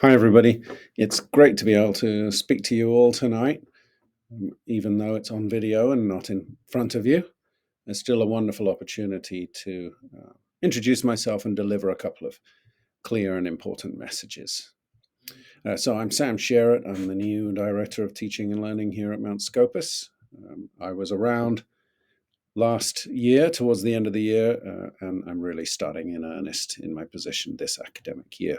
Hi, everybody. It's great to be able to speak to you all tonight, even though it's on video and not in front of you. It's still a wonderful opportunity to introduce myself and deliver a couple of clear and important messages. So I'm Sam Sherratt. I'm the new Director of Teaching and Learning here at Mount Scopus. I was around last year, towards the end of the year, and I'm really starting in earnest in my position this academic year.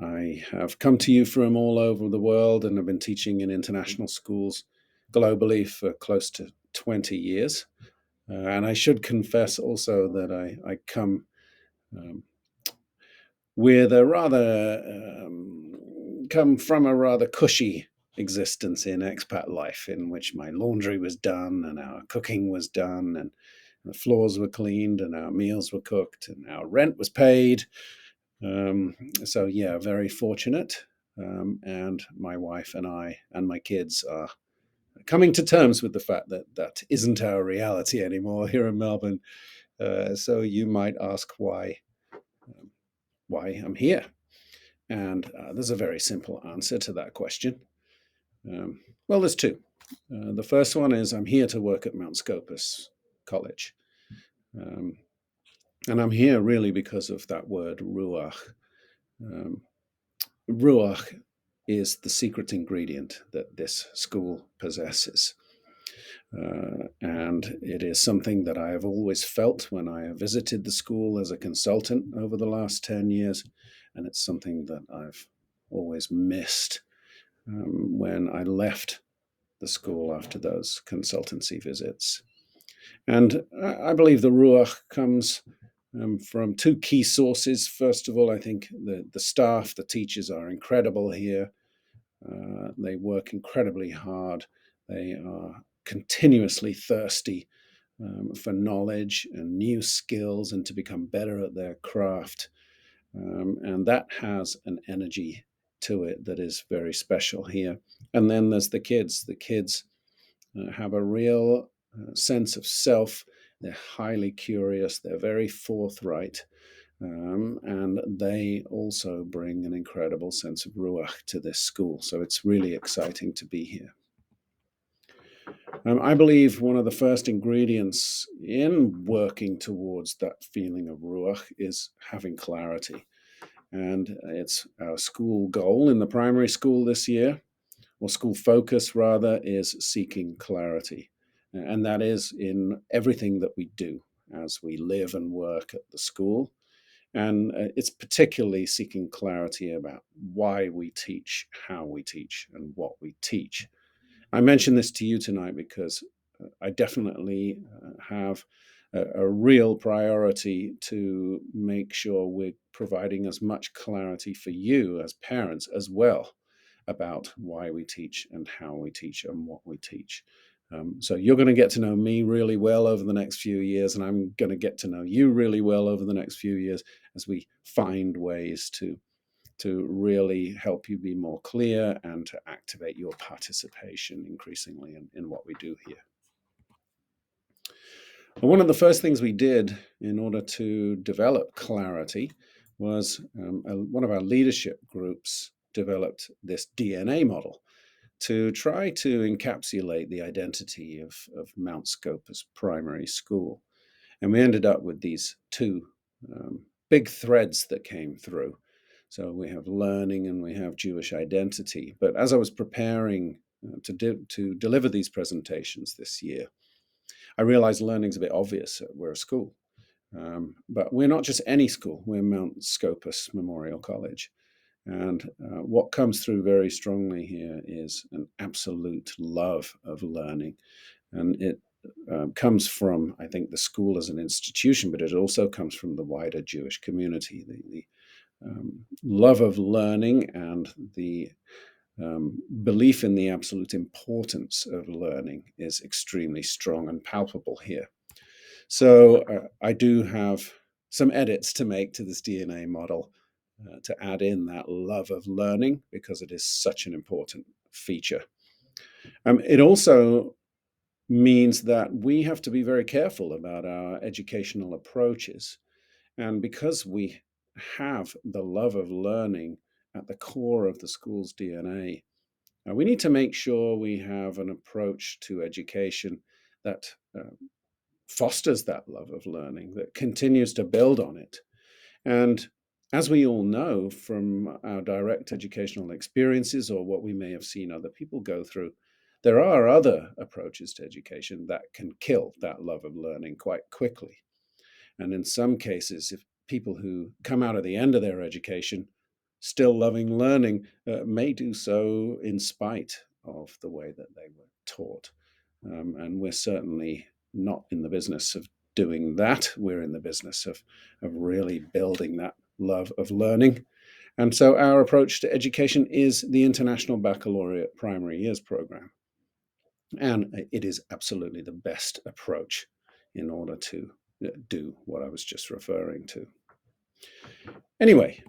I have come to you from all over the world and have been teaching in international schools globally for close to 20 years. And I should confess also that I come um, with a come from a rather cushy existence in expat life, in which my laundry was done and our cooking was done and the floors were cleaned and our meals were cooked and our rent was paid. So yeah, very fortunate. And my wife and I and my kids are coming to terms with the fact that that isn't our reality anymore here in Melbourne. So you might ask why I'm here, and there's a very simple answer to that question. Well, there's two. The first one is I'm here to work at Mount Scopus College, um, and I'm here really because of that word ruach. Um, Ruach is the secret ingredient that this school possesses. And it is something that I have always felt when I have visited the school as a consultant over the last 10 years. And it's something that I've always missed when I left the school after those consultancy visits. And I believe the Ruach comes from two key sources. First of all, I think the staff, the teachers are incredible here. They work incredibly hard. They are continuously thirsty for knowledge and new skills and to become better at their craft. And that has an energy to it that is very special here. And then there's the kids. The kids have a real sense of self. They're highly curious. They're very forthright. And they also bring an incredible sense of ruach to this school. So it's really exciting to be here. I believe one of the first ingredients in working towards that feeling of ruach is having clarity. And it's our school goal in the primary school this year, or school focus rather, is seeking clarity. And that is in everything that we do as we live and work at the school. And it's particularly seeking clarity about why we teach, how we teach, and what we teach. I mention this to you tonight because I definitely have a real priority to make sure we're providing as much clarity for you as parents as well about why we teach and how we teach and what we teach. So you're going to get to know me really well over the next few years, and I'm going to get to know you really well over the next few years as we find ways to really help you be more clear and to activate your participation increasingly in what we do here. And one of the first things we did in order to develop clarity was one of our leadership groups developed this DNA model to try to encapsulate the identity of Mount Scopus Primary School. And we ended up with these two big threads that came through. So we have learning and we have Jewish identity. But as I was preparing to deliver these presentations this year, I realized learning's a bit obvious. We're a school. But we're not just any school, we're Mount Scopus Memorial College. And what comes through very strongly here is an absolute love of learning. And it comes from, I think, the school as an institution, but it also comes from the wider Jewish community. The love of learning and the belief in the absolute importance of learning is extremely strong and palpable here. So I do have some edits to make to this DNA model to add in that love of learning because it is such an important feature. It also means that we have to be very careful about our educational approaches. And because we have the love of learning at the core of the school's DNA. We need to make sure we have an approach to education that fosters that love of learning, that continues to build on it. And as we all know from our direct educational experiences or what we may have seen other people go through, there are other approaches to education that can kill that love of learning quite quickly. And in some cases, if people who come out at the end of their education still loving learning may do so in spite of the way that they were taught. And we're certainly not in the business of doing that. We're in the business of really building that love of learning. And so our approach to education is the International Baccalaureate Primary Years Program. And it is absolutely the best approach in order to do what I was just referring to. Anyway,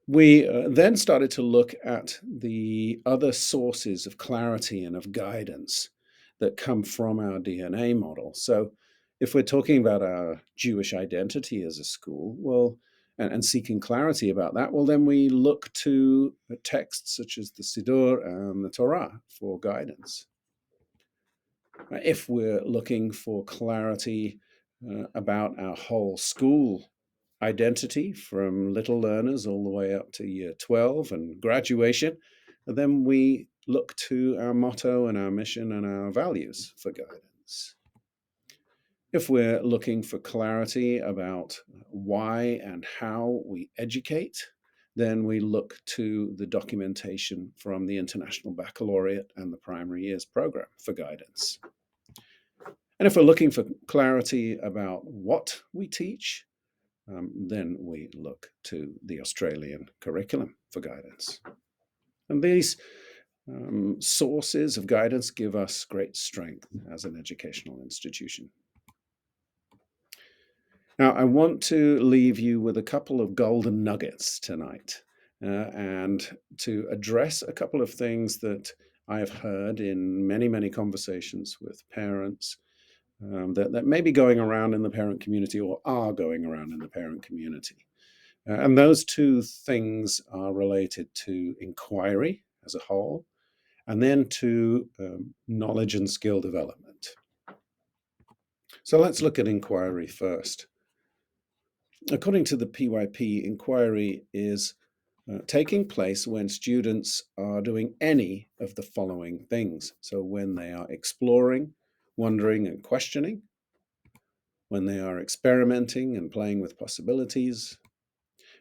we then started to look at the other sources of clarity and of guidance that come from our DNA model. So if we're talking about our Jewish identity as a school, well, and seeking clarity about that, well, then we look to texts such as the Siddur and the Torah for guidance. If we're looking for clarity about our whole school identity from little learners all the way up to year 12 and graduation, then we look to our motto and our mission and our values for guidance. If we're looking for clarity about why and how we educate, then we look to the documentation from the International Baccalaureate and the Primary Years Program for guidance. And if we're looking for clarity about what we teach, then we look to the Australian curriculum for guidance. And these sources of guidance give us great strength as an educational institution. Now, I want to leave you with a couple of golden nuggets tonight and to address a couple of things that I have heard in many, many conversations with parents that may be going around in the parent community or are going around in the parent community. And those two things are related to inquiry as a whole, and then to knowledge and skill development. So let's look at inquiry first. According to the PYP, inquiry is taking place when students are doing any of the following things. So when they are exploring, wondering, and questioning, when they are experimenting and playing with possibilities,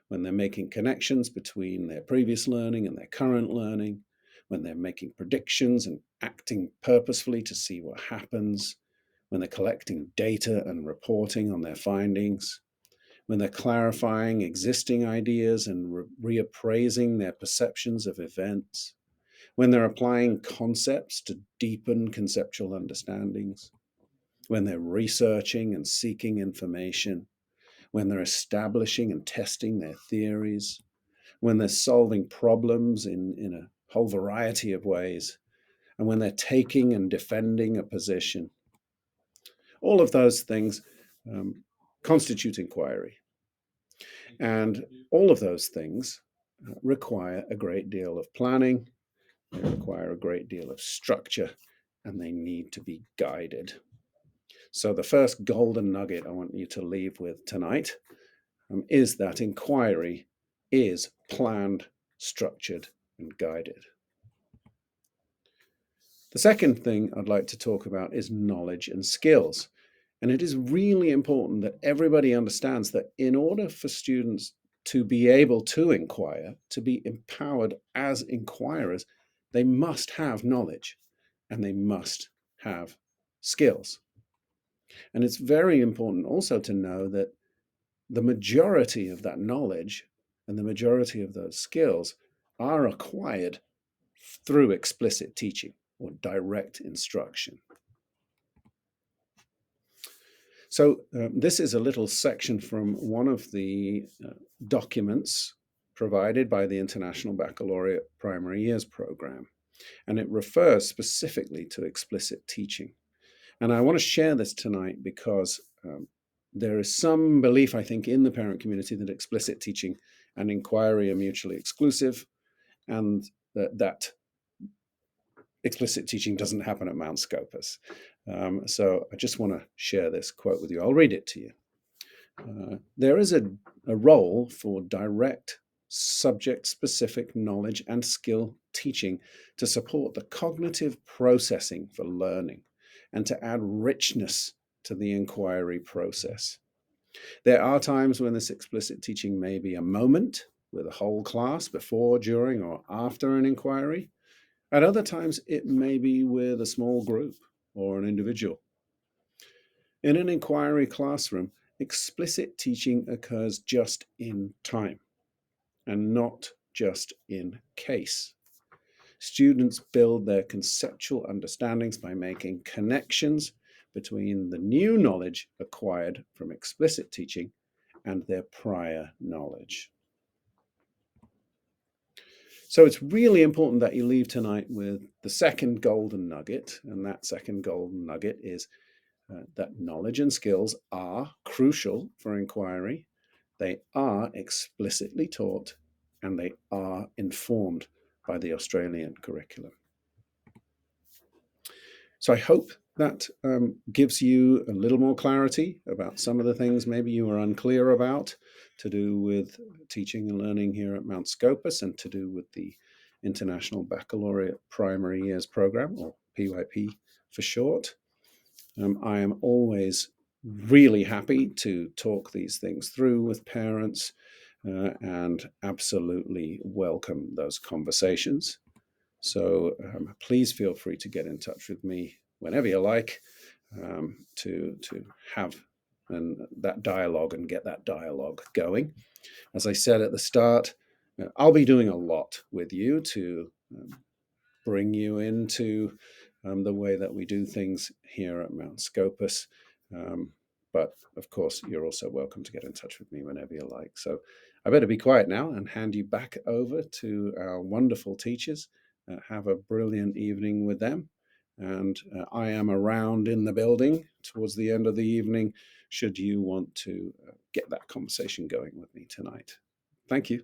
when they're making connections between their previous learning and their current learning, when they're making predictions and acting purposefully to see what happens, when they're collecting data and reporting on their findings, when they're clarifying existing ideas and reappraising their perceptions of events, when they're applying concepts to deepen conceptual understandings, when they're researching and seeking information, when they're establishing and testing their theories, when they're solving problems in a whole variety of ways, and when they're taking and defending a position. All of those things constitute inquiry. And all of those things require a great deal of planning, they require a great deal of structure, and they need to be guided. So the first golden nugget I want you to leave with tonight is that inquiry is planned, structured, and guided. The second thing I'd like to talk about is knowledge and skills. And it is really important that everybody understands that in order for students to be able to inquire, to be empowered as inquirers, they must have knowledge and they must have skills. And it's very important also to know that the majority of that knowledge and the majority of those skills are acquired through explicit teaching or direct instruction. So this is a little section from one of the documents provided by the International Baccalaureate Primary Years Program, and it refers specifically to explicit teaching. And I want to share this tonight because there is some belief, I think, in the parent community that explicit teaching and inquiry are mutually exclusive, and that explicit teaching doesn't happen at Mount Scopus. So I just want to share this quote with you. I'll read it to you. There is a role for direct subject-specific knowledge and skill teaching to support the cognitive processing for learning and to add richness to the inquiry process. There are times when this explicit teaching may be a moment with a whole class before, during, or after an inquiry. At other times, it may be with a small group or an individual. In an inquiry classroom, explicit teaching occurs just in time and not just in case. Students build their conceptual understandings by making connections between the new knowledge acquired from explicit teaching and their prior knowledge. So it's really important that you leave tonight with the second golden nugget, and that second golden nugget is that knowledge and skills are crucial for inquiry, they are explicitly taught, and they are informed by the Australian curriculum. So I hope that gives you a little more clarity about some of the things maybe you were unclear about to do with teaching and learning here at Mount Scopus and to do with the International Baccalaureate Primary Years Program, or PYP for short. I am always really happy to talk these things through with parents and absolutely welcome those conversations. So please feel free to get in touch with me whenever you like to have that dialogue and get that dialogue going. As I said at the start, I'll be doing a lot with you to bring you into the way that we do things here at Mount Scopus. But of course, you're also welcome to get in touch with me whenever you like. So I better be quiet now and hand you back over to our wonderful teachers. Have a brilliant evening with them. And I am around in the building towards the end of the evening, should you want to get that conversation going with me tonight. Thank you.